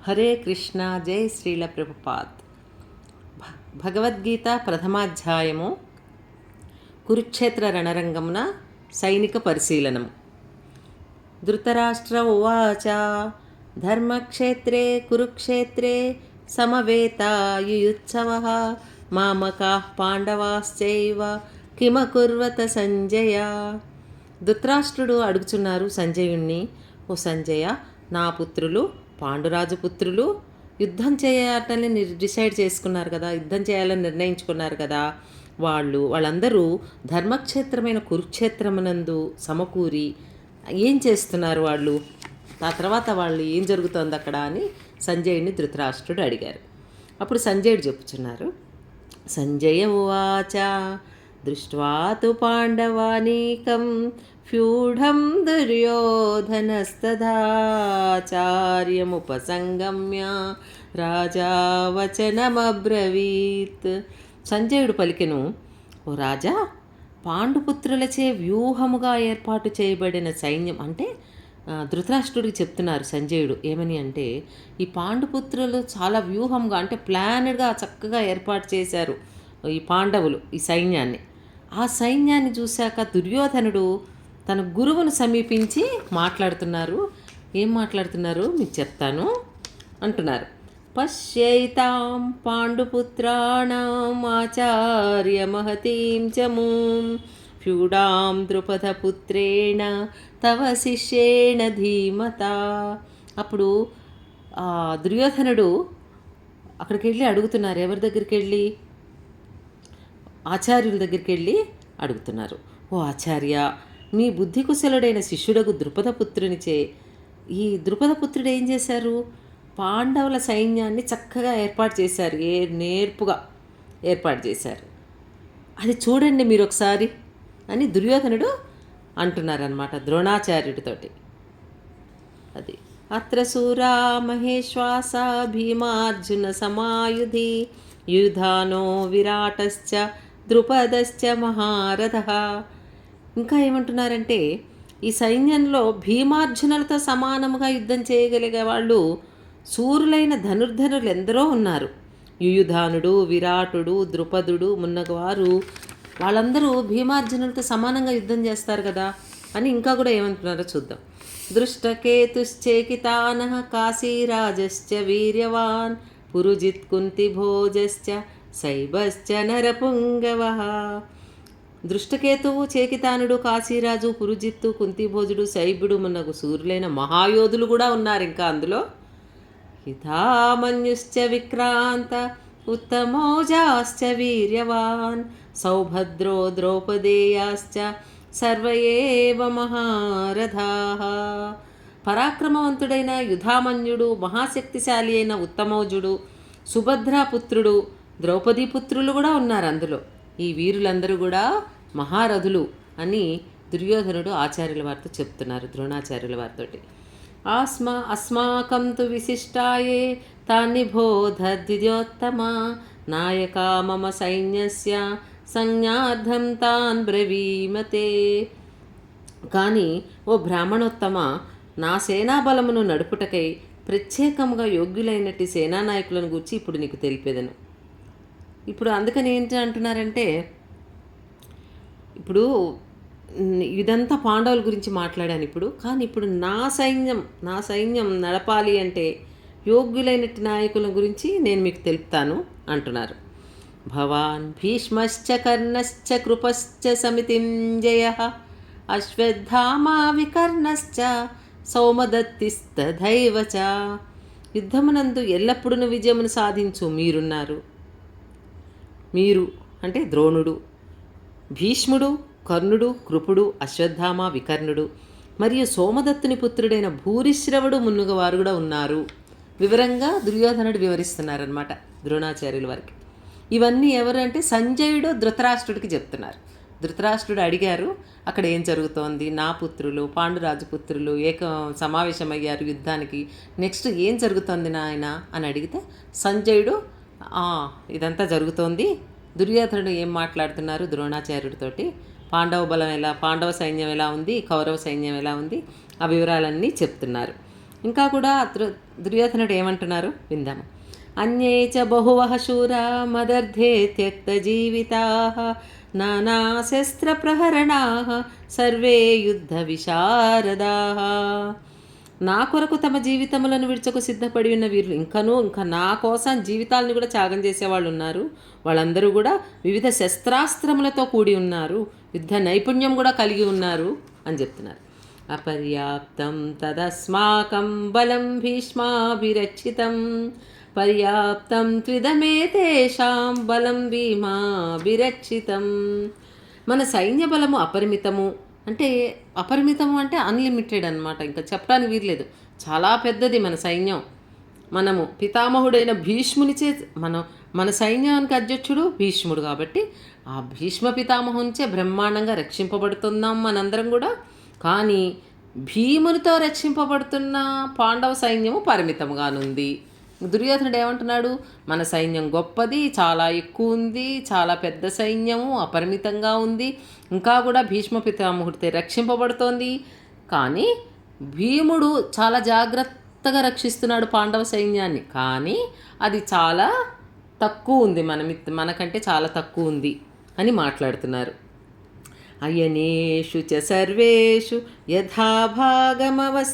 హరే కృష్ణ. జై శ్రీల ప్రభుపాద్. భగవద్గీత ప్రథమాధ్యాయము కురుక్షేత్ర రణరంగమున సైనిక పరిశీలనము. ధృతరాష్ట్ర ఉవాచ ధర్మక్షేత్రే కురుక్షేత్రే సమవేతాయుయుత్సవః మామకాః పాండవాశ్చైవ కిమకుర్వత సంజయ. ధృతరాష్ట్రుడు అడుగుచున్నారు సంజయుణ్ణి, ఓ సంజయ, నా పుత్రులు పాండురాజు పుత్రులు యుద్ధం చేయాలని డిసైడ్ చేసుకున్నారు కదా, యుద్ధం చేయాలని నిర్ణయించుకున్నారు కదా, వాళ్ళందరూ ధర్మక్షేత్రమైన కురుక్షేత్రమునందు సమకూరి ఏం చేస్తున్నారు, ఆ తర్వాత వాళ్ళు ఏం జరుగుతోంది అక్కడ అని సంజయుడిని ధృతరాష్ట్రుడు అడిగారు. అప్పుడు సంజయుడు చెప్పుచున్నారు, సంజయ ఉవాచ దృష్ట్వా తు పాండవానీకం ఫ్యూఢం దుర్యోధనస్తదాచార్యముపసంగమ్య రాజా వచనమబ్రవీత్. సంజయుడు పలికెను, ఓ రాజా, పాండుపుత్రులచే వ్యూహముగా ఏర్పాటు చేయబడిన సైన్యం అంటే ధృతరాష్ట్రుడికి చెప్తున్నారు సంజయుడు. ఏమని అంటే, ఈ పాండుపుత్రులు చాలా వ్యూహంగా అంటే ప్లానెడ్గా చక్కగా ఏర్పాటు చేశారు ఈ పాండవులు ఈ సైన్యాన్ని. ఆ సైన్యాన్ని చూశాక దుర్యోధనుడు తన గురువును సమీపించి మాట్లాడుతున్నారు. ఏం మాట్లాడుతున్నారు మీకు చెప్తాను అంటున్నారు. పశ్యైతాం పాండుపుత్రాణం ఆచార్య మహతీం చమూం ఫ్యూడాం ద్రుపదపుత్రేణ తవ శిష్యేణ ధీమత. అప్పుడు దుర్యోధనుడు అక్కడికి వెళ్ళి అడుగుతున్నారు. ఎవరి దగ్గరికి వెళ్ళి? ఆచార్యుల దగ్గరికి వెళ్ళి అడుగుతున్నారు. ఓ ఆచార్య, మీ బుద్ధి కుశలుడైన శిష్యుడకు ద్రుపదపుత్రునిచే ఈ ద్రుపదపుత్రుడు ఏం చేశారు? పాండవుల సైన్యాన్ని చక్కగా ఏర్పాటు చేశారు, నేర్పుగా ఏర్పాటు చేశారు. అది చూడండి మీరు ఒకసారి అని దుర్యోధనుడు అంటున్నారనమాట ద్రోణాచార్యుడితోటి. అది అత్ర సూరా మహేశ్వాస భీమార్జున సమాయుధి యుధానో విరాటశ్చ ద్రుపదశ్చ మహారథః. ఇంకా ఏమంటున్నారంటే, ఈ సైన్యంలో భీమార్జునులతో సమానముగా యుద్ధం చేయగలిగే వాళ్ళు సూరులైన ధనుర్ధనులు ఎందరో ఉన్నారు. యుయుధానుడు, విరాటుడు, ద్రుపదుడు మున్నగవారు వాళ్ళందరూ భీమార్జునులతో సమానంగా యుద్ధం చేస్తారు కదా అని ఇంకా కూడా ఏమంటున్నారో చూద్దాం. దృష్టకేతుశ్చేకితానః కాశీరాజశ్చ వీర్యవాన్ పురుజిత్ కుంతిభోజశ్చ శైబశ్చ నరపుంగవః. దృష్టకేతువు, చేకితానుడు, కాశీరాజు, పురుజిత్తు, కుంతిభోజుడు, శైబుడు మున్నగు సూర్యులైన మహాయోధులు కూడా ఉన్నారు ఇంకా అందులో. హితామన్యుశ్చ విక్రాంత ఉత్తమోజాశ్చ వీర్యవాన్ సౌభద్రో ద్రౌపదేయాశ్చ సర్వయేవ మహారథాః. పరాక్రమవంతుడైన యుధామన్యుడు, మహాశక్తిశాలి అయిన ఉత్తమౌజుడు, సుభద్రాపుత్రుడు, ద్రౌపదీపుత్రులు కూడా ఉన్నారు అందులో. ఈ వీరులందరూ కూడా మహారథులు అని దుర్యోధనుడు ఆచార్యుల వారితో చెప్తున్నారు, ద్రోణాచార్యుల వారితోటి. అస్మాకం తు విశిష్టాయే తాన్ని బోధ ద్విజోత్తమ నాయకా మమ సైన్యస్య సంజ్ఞార్థం తాన్ బ్రవీమతే. కానీ ఓ బ్రాహ్మణోత్తమ, నా సేనాబలమును నడుపుటకై ప్రత్యేకంగా యోగ్యులైనట్టి సేనానాయకులను గురించి ఇప్పుడు నీకు తెలిపేదను. ఇప్పుడు అందుకని ఏంటి అంటున్నారంటే, ఇప్పుడు ఇదంతా పాండవుల గురించి మాట్లాడాను ఇప్పుడు, కానీ ఇప్పుడు నా సైన్యం నడపాలి అంటే యోగ్యులైనట్టి నాయకుల గురించి నేను మీకు తెలుపుతాను అంటున్నారు. భవాన్ భీష్మశ్చ కర్ణశ్చ కృపశ్చ సమితింజయః అశ్వత్థామా వికర్ణశ్చ సౌమదత్తిస్తథైవ చ. యుద్ధమునందు ఎల్లప్పుడూ విజయమును సాధించు మీరున్నారు. మీరు అంటే ద్రోణుడు, భీష్ముడు, కర్ణుడు, కృపుడు, అశ్వత్థామ, వికర్ణుడు మరియు సోమదత్తుని పుత్రుడైన భూరిశ్రవుడు మున్నుగా వారు కూడా ఉన్నారు. వివరంగా దుర్యోధనుడు వివరిస్తున్నారనమాట ద్రోణాచార్యుల వారికి. ఇవన్నీ ఎవరు అంటే సంజయుడు ధృతరాష్ట్రుడికి చెప్తున్నారు. ధృతరాష్ట్రుడు అడిగారు, అక్కడ ఏం జరుగుతోంది, నా పుత్రులు పాండురాజు పుత్రులు సమావేశమయ్యారు యుద్ధానికి, నెక్స్ట్ ఏం జరుగుతోంది నాయన అని అడిగితే సంజయుడు ఇదంతా జరుగుతోంది. దుర్యోధనుడు ఏం మాట్లాడుతున్నారు ద్రోణాచార్యుడితోటి, పాండవ సైన్యం ఎలా ఉంది, కౌరవ సైన్యం ఎలా ఉంది, ఆ వివరాలన్నీ చెప్తున్నారు. ఇంకా కూడా దుర్యోధనుడు ఏమంటున్నారు విందాము. అన్యే చ బహువః శూరా మదర్థే త్యక్తజీవితాః నానాశస్త్రప్రహరణాః సర్వే యుద్ధ విశారదాః. నా కొరకు తమ జీవితములను విడిచకు సిద్ధపడి ఉన్న వీరులు ఇంకా నా కోసం జీవితాలను కూడా త్యాగం చేసేవాళ్ళు ఉన్నారు. వాళ్ళందరూ కూడా వివిధ శస్త్రాస్త్రములతో కూడి ఉన్నారు, యుద్ధ నైపుణ్యం కూడా కలిగి ఉన్నారు అని చెప్తున్నారు. అపర్యాప్తం తదస్మాకం బలం భీష్మాభిరక్షితం పర్యాప్తం త్విదమేతేషాం బలం భీమాభిరక్షితం. మన సైన్య బలము అపరిమితము అంటే అన్లిమిటెడ్ అనమాట. ఇంకా చెప్పడానికి వీర్లేదు. చాలా పెద్దది మన సైన్యం. మనము పితామహుడైన భీష్మునిచే మన సైన్యానికి అధ్యక్షుడు భీష్ముడు కాబట్టి ఆ భీష్మ పితామహునిచే బ్రహ్మాండంగా రక్షింపబడుతున్నాం మనందరం కూడా. కానీ భీమునితో రక్షింపబడుతున్న పాండవ సైన్యము పరిమితంగానుంది. దుర్యోధనుడు ఏమంటున్నాడు? మన సైన్యం గొప్పది, చాలా ఎక్కువ ఉంది, చాలా పెద్ద సైన్యము, అపరిమితంగా ఉంది, ఇంకా కూడా భీష్మ పితామహుడితో రక్షింపబడుతోంది. కానీ భీముడు చాలా జాగ్రత్తగా రక్షిస్తున్నాడు పాండవ సైన్యాన్ని, కానీ అది చాలా తక్కువ ఉంది, మనకంటే చాలా తక్కువ ఉంది అని మాట్లాడుతున్నారు. అయనేషు చ సర్వేషు యథాభాగమవస్థితాః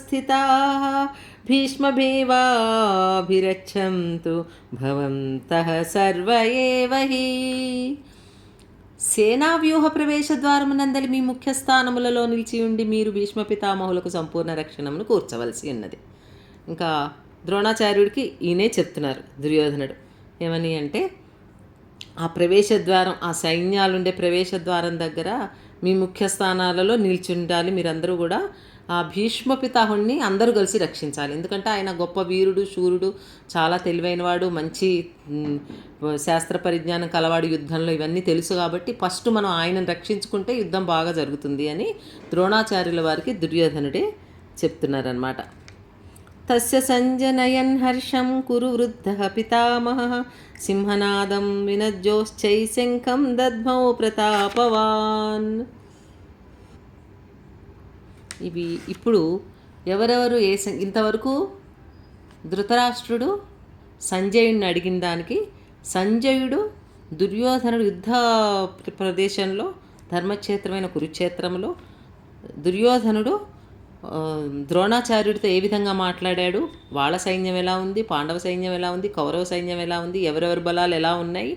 భీష్మభేవాభిరక్షంతు భవంతః సర్వ ఏవ హి. సేనావ్యూహ ప్రవేశ ద్వారమునందలి మీ ముఖ్య స్థానములలో నిలిచి ఉండి మీరు భీష్మ పితామహులకు సంపూర్ణ రక్షణమును కూర్చవలసి ఉన్నది. ఇంకా ద్రోణాచార్యుడికి ఈయనే చెప్తున్నారు దుర్యోధనుడు. ఏమని అంటే, ఆ ప్రవేశద్వారం, ఆ సైన్యాలుండే ప్రవేశద్వారం దగ్గర మీ ముఖ్య స్థానాలలో నిలిచి ఉండాలి మీరందరూ కూడా. ఆ భీష్మ పితామహుడిని అందరూ కలిసి రక్షించాలి. ఎందుకంటే ఆయన గొప్ప వీరుడు, శూరుడు, చాలా తెలివైనవాడు, మంచి శాస్త్ర పరిజ్ఞానం కలవాడు, యుద్ధంలో ఇవన్నీ తెలుసు కాబట్టి ఫస్ట్ మనం ఆయనను రక్షించుకుంటే యుద్ధం బాగా జరుగుతుంది అని ద్రోణాచార్యుల వారికి దుర్యోధనుడే చెప్తున్నారనమాట. తస్య సంజనయన్ హర్షం కురు వృద్ధః పితామహః సింహనాదం వినజ్జోశ్చై శంఖం దద్మౌ ప్రతాపవాన్. ఇవి ఇప్పుడు ఎవరెవరు ఇంతవరకు ధృతరాష్ట్రుడు సంజయుడిని అడిగిన దానికి సంజయుడు దుర్యోధనుడు యుద్ధ ప్రదేశంలో ధర్మక్షేత్రమైన కురుక్షేత్రంలో దుర్యోధనుడు ద్రోణాచార్యుడితో ఏ విధంగా మాట్లాడాడు, వాళ్ళ సైన్యం ఎలా ఉంది, పాండవ సైన్యం ఎలా ఉంది, కౌరవ సైన్యం ఎలా ఉంది, ఎవరెవరి బలాలు ఎలా ఉన్నాయి,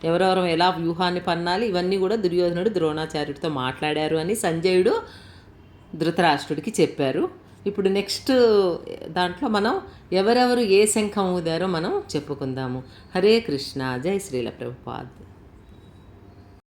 ఎవరెవరు ఎలా వ్యూహాన్ని పన్నాలి, ఇవన్నీ కూడా దుర్యోధనుడు ద్రోణాచార్యుడితో మాట్లాడారు అని సంజయుడు ధృతరాష్ట్రుడికి చెప్పారు. ఇప్పుడు నెక్స్ట్ దాంట్లో మనం ఎవరెవరు ఏ శంఖం ఊదారో మనం చెప్పుకుందాము. హరే కృష్ణ. జై శ్రీల ప్రభుపాద్.